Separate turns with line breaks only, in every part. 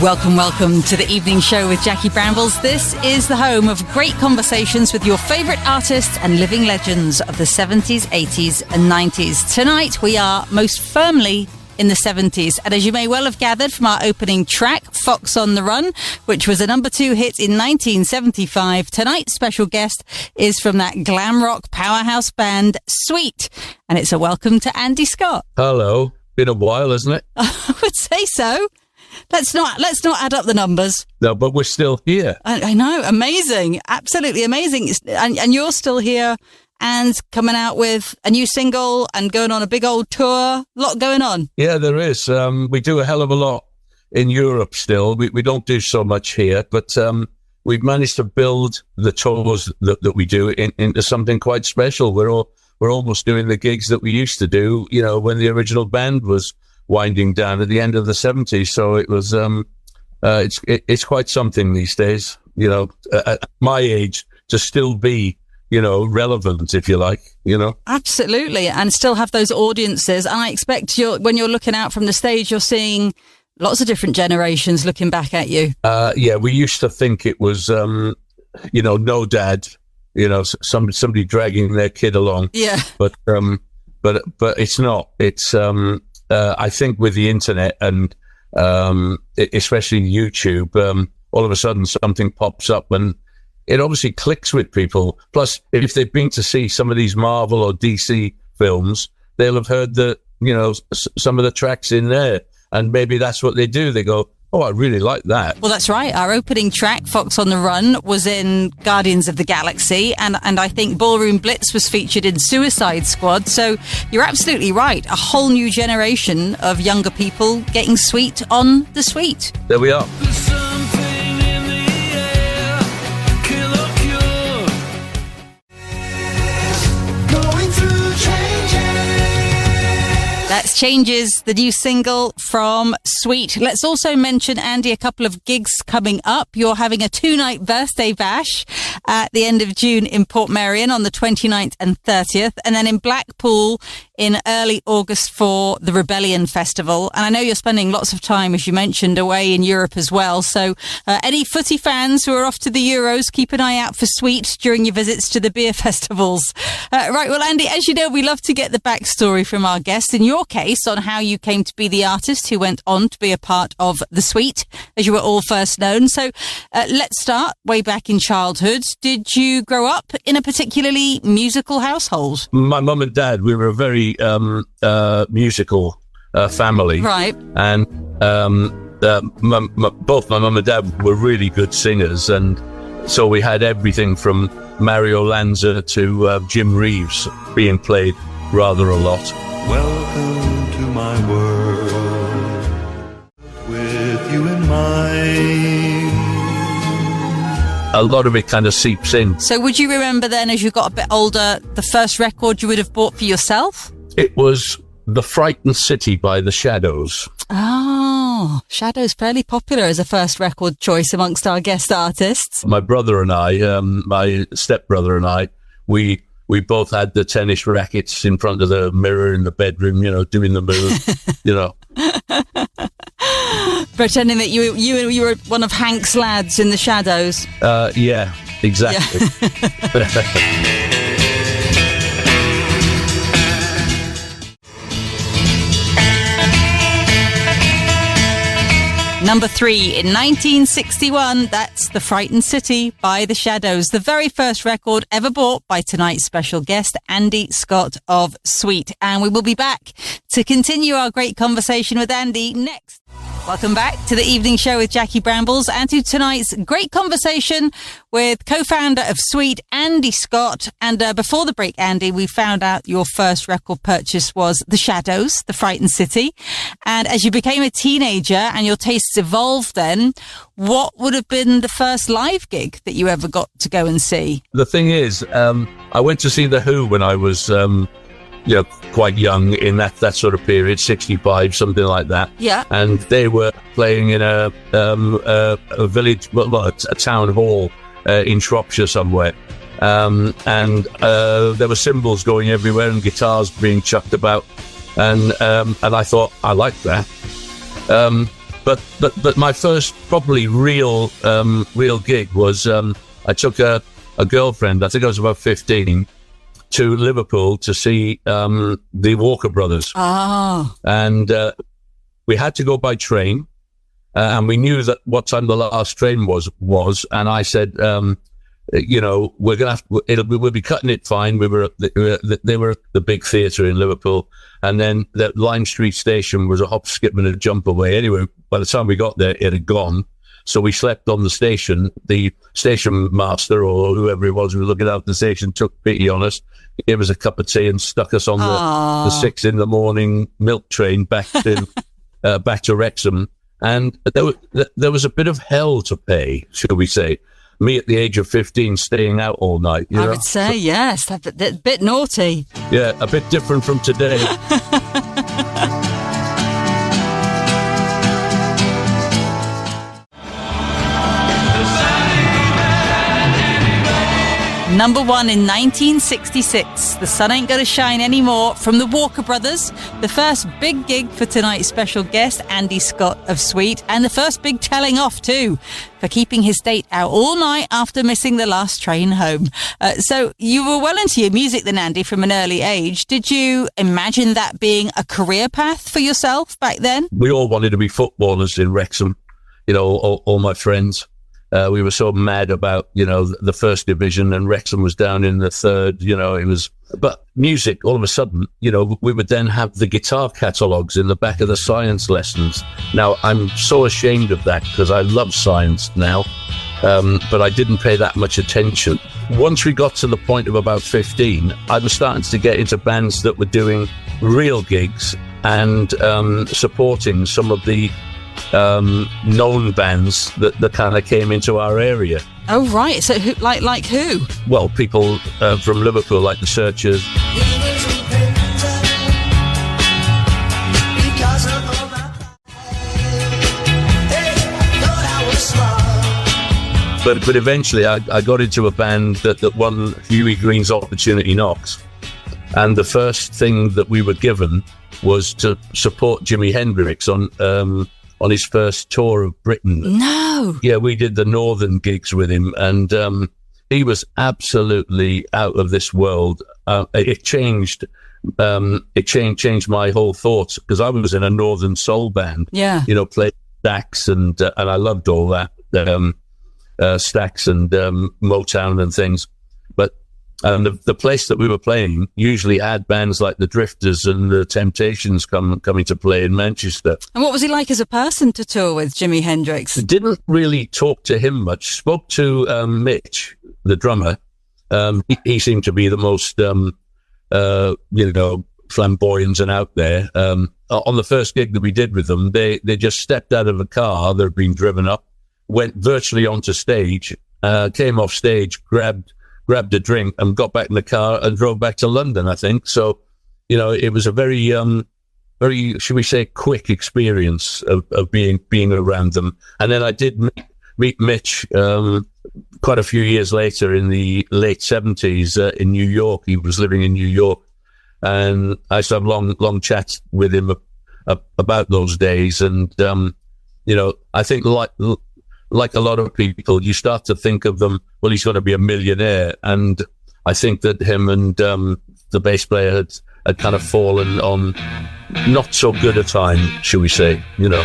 Welcome to the evening show with Jackie Brambles. This is the home of great conversations with your favourite artists and living legends of the 70s, 80s and 90s. Tonight we are most firmly in the 70s, and as you may well have gathered from our opening track, Fox on the Run, which was a number 2 hit in 1975, tonight's special guest is from that glam rock powerhouse band Sweet, and it's a welcome to Andy Scott.
Hello. Been a while, isn't it?
I would say so. Let's not add up the numbers.
No, but we're still here.
I know, amazing, absolutely amazing. And you're still here and coming out with a new single and going on a big old tour. A lot going on. Yeah,
there is. We do a hell of a lot in Europe still. We don't do so much here, but we've managed to build the tours that we do into something quite special. We're almost doing the gigs that we used to do, you know, when the original band was winding down at the end of the 70s. So it was, it's quite something these days, you know, at my age to still be, you know, relevant, if you like, you know.
Absolutely. And still have those audiences. And I expect when you're looking out from the stage, you're seeing lots of different generations looking back at you.
Yeah, we used to think it was, you know, no dad, you know, somebody dragging their kid along.
Yeah.
But it's not. It's, I think with the internet and especially YouTube, all of a sudden something pops up and it obviously clicks with people. Plus, if they've been to see some of these Marvel or DC films, they'll have heard some of the tracks in there, and maybe that's what they do. They go, "Oh, I really like that."
Well, that's right. Our opening track, Fox on the Run, was in Guardians of the Galaxy, and I think Ballroom Blitz was featured in Suicide Squad. So you're absolutely right. A whole new generation of younger people getting Sweet on the Sweet.
There we are.
That's Changes, the new single from Sweet. Let's also mention, Andy, a couple of gigs coming up. You're having a 2-night birthday bash at the end of June in Portmeirion on the 29th and 30th, and then in Blackpool in early August for the Rebellion Festival. And I know you're spending lots of time, as you mentioned, away in Europe as well. So any footy fans who are off to the Euros, keep an eye out for Sweet during your visits to the beer festivals. Right, well, Andy, as you know, we love to get the backstory from our guests. In your case, on how you came to be the artist who went on to be a part of the Sweet, as you were all first known. So let's start way back in childhood. Did you grow up in a particularly musical household?
My mum and dad, we were a very musical family.
Right.
And both my mum and dad were really good singers, and so we had everything from Mario Lanza to Jim Reeves being played rather a lot.
Welcome to my world, with you in mind.
A lot of it kind of seeps in.
So would you remember then, as you got a bit older, the first record you would have bought for yourself?
It was The Frightened City by The Shadows.
Oh, Shadows, fairly popular as a first record choice amongst our guest artists.
My brother and I, my stepbrother and I, we both had the tennis rackets in front of the mirror in the bedroom, you know, doing the move, you know.
Pretending that you were one of Hank's lads in The Shadows.
Yeah, exactly. Yeah.
Number 3 in 1961, that's The Frightened City by The Shadows, the very first record ever bought by tonight's special guest, Andy Scott of Sweet. And we will be back to continue our great conversation with Andy next. Welcome back to the evening show with Jackie Brambles and to tonight's great conversation with co-founder of Sweet, Andy Scott. And before the break, Andy, we found out your first record purchase was The Shadows, The Frightened City. And as you became a teenager and your tastes evolved then, what would have been the first live gig that you ever got to go and see?
The thing is, I went to see The Who when I was quite young in that sort of period, 65, something like that.
Yeah.
And they were playing in a village, a town hall in Shropshire somewhere. And there were cymbals going everywhere and guitars being chucked about. And I thought, I like that. But my first probably real gig was I took a girlfriend, I think I was about 15, to Liverpool to see the Walker Brothers.
Oh.
And we had to go by train, and we knew that what time the last train was. And I said, you know, we're gonna we'll be cutting it fine. They were at the big theatre in Liverpool, and then the Lime Street station was a hop, skip, and a jump away. Anyway, by the time we got there, it had gone. So we slept on the station. The station master or whoever it was who was looking after the station took pity on us, gave us a cup of tea and stuck us on the 6 a.m. milk train back to Wrexham. And there was a bit of hell to pay, should we say. Me at the age of 15 staying out all night.
I would say, yes, a bit naughty.
Yeah, a bit different from today.
Number 1 in 1966, The Sun Ain't Gonna Shine Anymore, from the Walker Brothers, the first big gig for tonight's special guest, Andy Scott of Sweet, and the first big telling off too, for keeping his date out all night after missing the last train home. So you were well into your music then, Andy, from an early age. Did you imagine that being a career path for yourself back then?
We all wanted to be footballers in Wrexham, you know, all my friends. We were so mad about, you know, the first division, and Wrexham was down in the third, you know, it was, but music, all of a sudden, you know, we would then have the guitar catalogues in the back of the science lessons. Now, I'm so ashamed of that because I love science now, but I didn't pay that much attention. Once we got to the point of about 15, I was starting to get into bands that were doing real gigs and supporting some of the known bands that kind of came into our area.
Oh, right. So who, like who?
Well, people from Liverpool, like the Searchers. But eventually I got into a band that won Huey Green's Opportunity Knocks. And the first thing that we were given was to support Jimi Hendrix on his first tour of Britain.
No.
Yeah, we did the northern gigs with him, and he was absolutely out of this world. It changed my whole thoughts, because I was in a northern soul band.
Yeah.
You know, played Stax, and I loved all that, Stax and Motown and things. But the place that we were playing usually had bands like the Drifters and the Temptations coming to play in Manchester.
And what was he like as a person to tour with, Jimi Hendrix?
Didn't really talk to him much. Spoke to Mitch, the drummer. He seemed to be the most, you know, flamboyant and out there. On the first gig that we did with them, they just stepped out of a car that had been driven up, went virtually onto stage, came off stage, grabbed a drink and got back in the car and drove back to London, I think. So, you know, it was a very, should we say, quick experience of being around them. And then I did meet Mitch quite a few years later in the late 70s in New York. He was living in New York. And I used to have long chats with him about those days. And, you know, I think like a lot of people, you start to think of them, well, he's going to be a millionaire. And I think that him and the bass player had kind of fallen on not so good a time, shall we say, you know.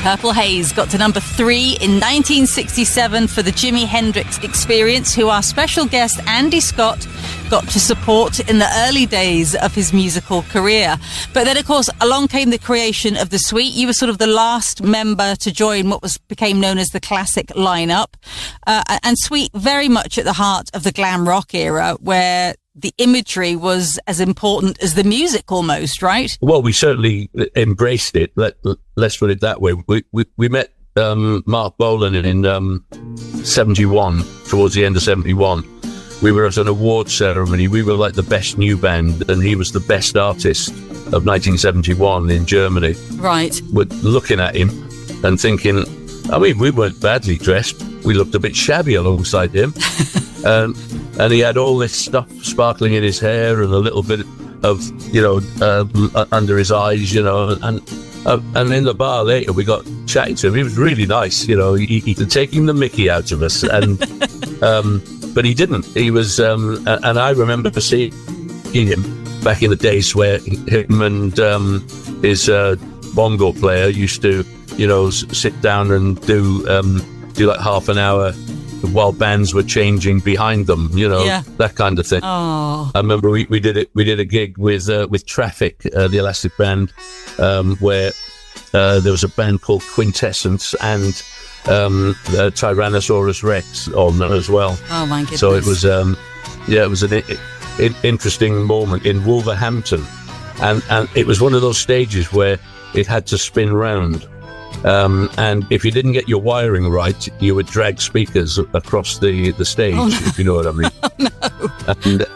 Purple Haze got to number 3 in 1967 for the Jimi Hendrix Experience, who our special guest Andy Scott got to support in the early days of his musical career. But then, of course, along came the creation of the Sweet. You were sort of the last member to join what became known as the classic lineup. And Sweet very much at the heart of the glam rock era, where the imagery was as important as the music almost, right?
Well, we certainly embraced it. Let's put it that way. We met Marc Bolan in 71, towards the end of 71. We were at an award ceremony. We were like the best new band, and he was the best artist of 1971 in Germany.
Right.
We're looking at him and thinking, I mean, we weren't badly dressed. We looked a bit shabby alongside him. And he had all this stuff sparkling in his hair and a little bit under his eyes, and in the bar later we got chatting to him. He was really nice, he taking the mickey out of us, and but he didn't. He was, and I remember seeing him back in the days where him and his bongo player used to, sit down and do like half an hour while bands were changing behind them, that kind of thing.
Oh.
I remember we did a gig with Traffic, the Elastic Band, where there was a band called Quintessence and Tyrannosaurus Rex on as well.
Oh my goodness!
So it was, it was an interesting moment in Wolverhampton, and it was one of those stages where it had to spin round. And if you didn't get your wiring right, you would drag speakers across the stage, if you know what I mean.
Oh, no.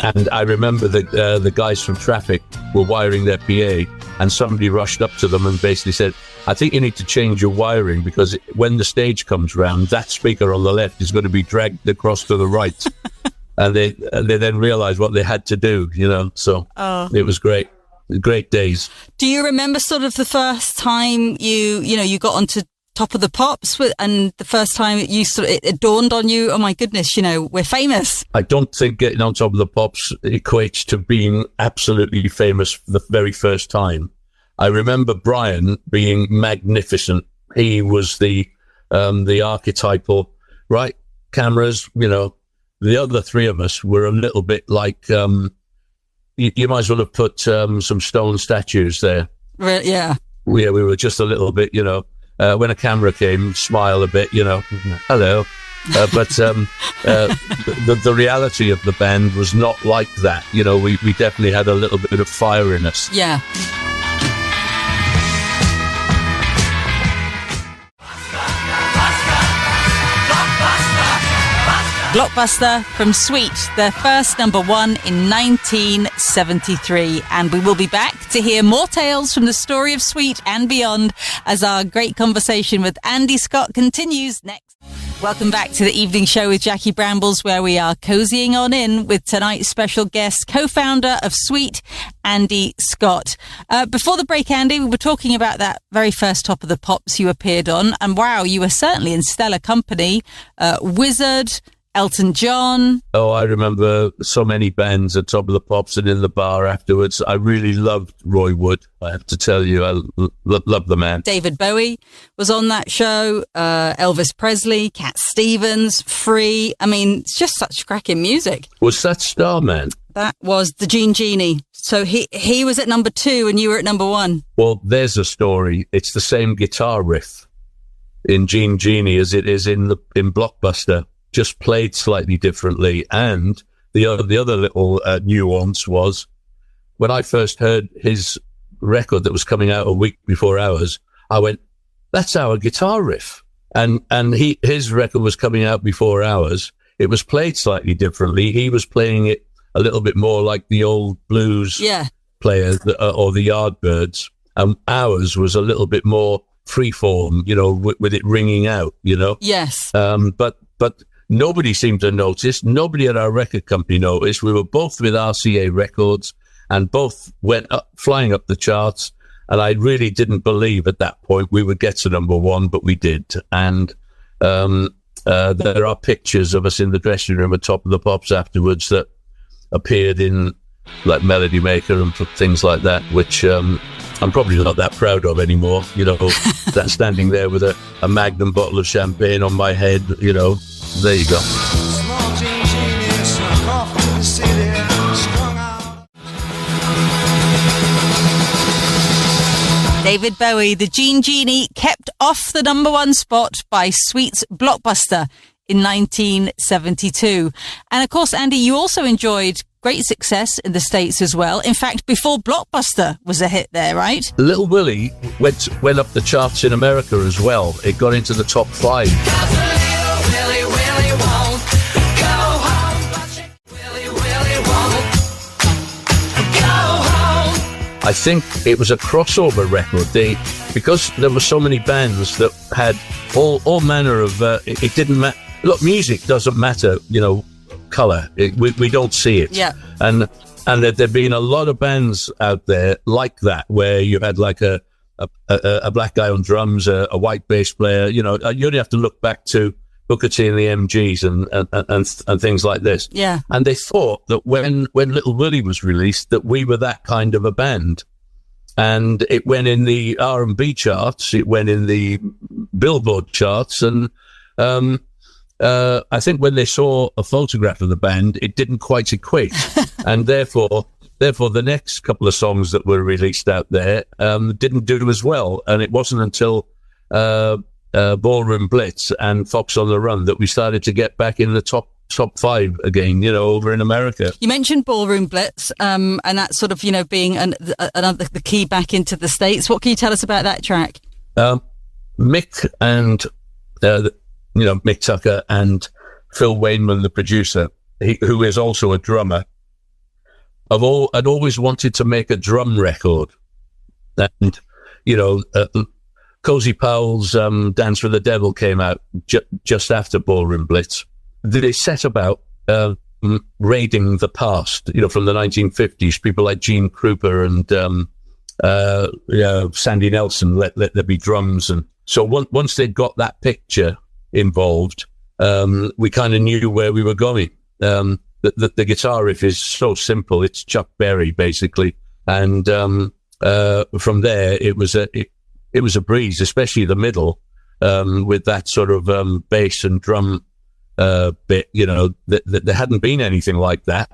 And I remember the guys from Traffic were wiring their PA, and somebody rushed up to them and basically said, I think you need to change your wiring, because when the stage comes round, that speaker on the left is going to be dragged across to the right. And they then realized what they had to do, so It was great. Great days.
Do you remember sort of the first time you got onto Top of the Pops, and the first time it dawned on you, oh my goodness, we're famous?
I don't think getting on Top of the Pops equates to being absolutely famous the very first time. I remember Brian being magnificent. He was the archetypal, right? Cameras, the other three of us were a little bit like, you might as well have put some stone statues there.
Yeah.
We were just a little bit, when a camera came, smile a bit, hello. But the reality of the band was not like that. We definitely had a little bit of fire in us.
Yeah. Blockbuster from Sweet, their first number one in 1973. And we will be back to hear more tales from the story of Sweet and beyond as our great conversation with Andy Scott continues next. Welcome back to the evening show with Jackie Brambles, where we are cozying on in with tonight's special guest, co-founder of Sweet, Andy Scott. Before the break, Andy, we were talking about that very first Top of the Pops you appeared on. And wow, you were certainly in stellar company. Wizard, Elton John. Oh,
I remember so many bands at Top of the Pops and in the bar afterwards. I really loved Roy Wood, I have to tell you. I love the man.
David Bowie was on that show. Elvis Presley, Cat Stevens, Free. I mean, it's just such cracking music.
Was that Starman?
That was the Genie. So he was at number 2 and you were at number 1.
Well, there's a story. It's the same guitar riff in Genie as it is in Blockbuster, just played slightly differently. And the other little nuance was, when I first heard his record that was coming out a week before ours, I went, that's our guitar riff. And his record was coming out before ours. It was played slightly differently. He was playing it a little bit more like the old blues players or the Yardbirds. And ours was a little bit more freeform, with it ringing out,
Yes.
But nobody seemed to notice. Nobody at our record company noticed. We were both with RCA Records and both went flying up the charts. And I really didn't believe at that point we would get to number 1, but we did. And there are pictures of us in the dressing room at Top of the Pops afterwards that appeared in like Melody Maker and things like that, which I'm probably not that proud of anymore. That standing there with a Magnum bottle of champagne on my head, there you go.
David Bowie, the Genie, kept off the number 1 spot by Sweet's Blockbuster in 1972. And of course, Andy, you also enjoyed great success in the States as well. In fact, before Blockbuster was a hit there, right?
Little Willie went up the charts in America as well. It got into the top 5. I think it was a crossover record. Because there were so many bands that had all manner of. It didn't matter. Look, music doesn't matter. Color. We don't see it.
Yeah.
And And there'd been a lot of bands out there like that, where you had like a black guy on drums, a white bass player. You know, you only have to look back to Booker T and the MGs and things like this.
Yeah.
And they thought that when Little Willie was released, that we were that kind of a band. And it went in the R&B charts, it went in the Billboard charts, and I think when they saw a photograph of the band, it didn't quite equate. And therefore, the next couple of songs that were released out there didn't do as well. And it wasn't until Ballroom, Blitz and Fox on the Run that we started to get back in the top 5 again, you know, over in America.
You mentioned Ballroom Blitz, and that's sort of, you know, being another the key back into the States. What can you tell us about that track?
Mick and Mick Tucker and Phil Wainman, the producer, who is also a drummer, I'd always wanted to make a drum record. And, you know, Cozy Powell's Dance with the Devil came out just after Ballroom Blitz. They set about raiding the past, you know, from the 1950s, people like Gene Krupa and Sandy Nelson, let there be drums. And so once they'd got that picture involved, we kind of knew where we were going. The guitar riff is so simple. It's Chuck Berry, basically. And from there, it was a breeze, especially the middle, with that sort of bass and drum bit, you know, that there hadn't been anything like that.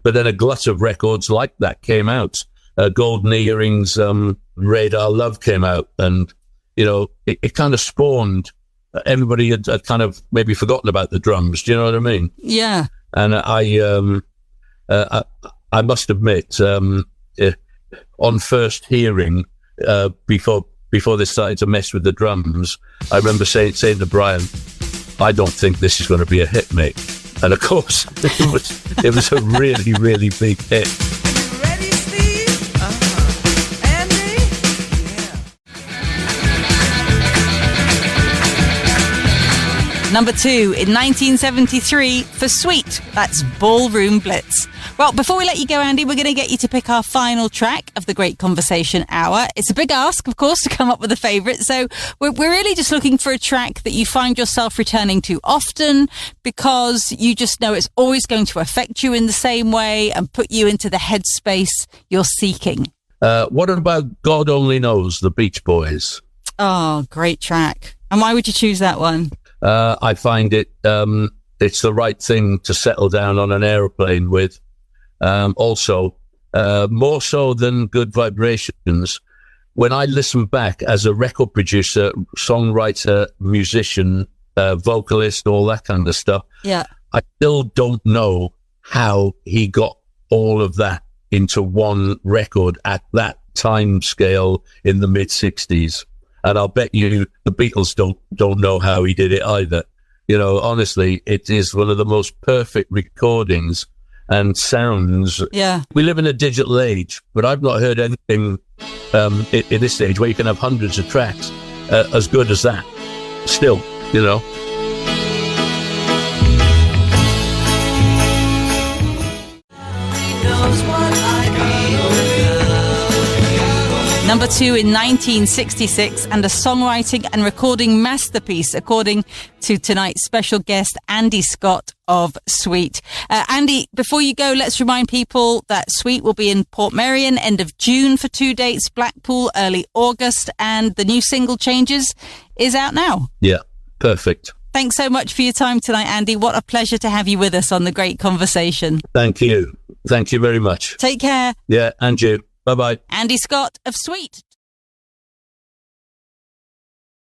But then a glut of records like that came out. Golden Earrings, Radar Love came out, and, you know, it kind of spawned. Everybody had kind of maybe forgotten about the drums. Do you know what I mean?
Yeah.
And I must admit, on first hearing, before they started to mess with the drums, I remember saying to Brian, I don't think this is going to be a hit, mate. And of course, it was a really, really big hit.
Ready, Steve? Andy? Yeah.
Number 2 in 1973 for Sweet. That's Ballroom Blitz. Well, before we let you go, Andy, we're going to get you to pick our final track of the Great Conversation Hour. It's a big ask, of course, to come up with a favourite. So we're really just looking for a track that you find yourself returning to often, because you just know it's always going to affect you in the same way and put you into the headspace you're seeking.
What about God Only Knows, the Beach Boys?
Oh, great track. And why would you choose that one?
I find it's the right thing to settle down on an aeroplane with. Also, more so than Good Vibrations, when I listen back as a record producer, songwriter, musician, vocalist, all that kind of stuff,
yeah,
I still don't know how he got all of that into one record at that time scale in the mid-60s. And I'll bet you the Beatles don't know how he did it either. You know, honestly, it is one of the most perfect recordings and sounds. Yeah. We live in a digital age, but I've not heard anything in this age where you can have hundreds of tracks as good as that. Still, you know.
Number 2 in 1966, and a songwriting and recording masterpiece, according to tonight's special guest, Andy Scott of Sweet. Andy, before you go, let's remind people that Sweet will be in Portmeirion end of June for 2 dates, Blackpool early August, and the new single Changes is out now.
Yeah, perfect.
Thanks so much for your time tonight, Andy. What a pleasure to have you with us on The Great Conversation.
Thank you. Thank you very much.
Take care.
Yeah, and you. Bye-bye.
Andy Scott of Sweet.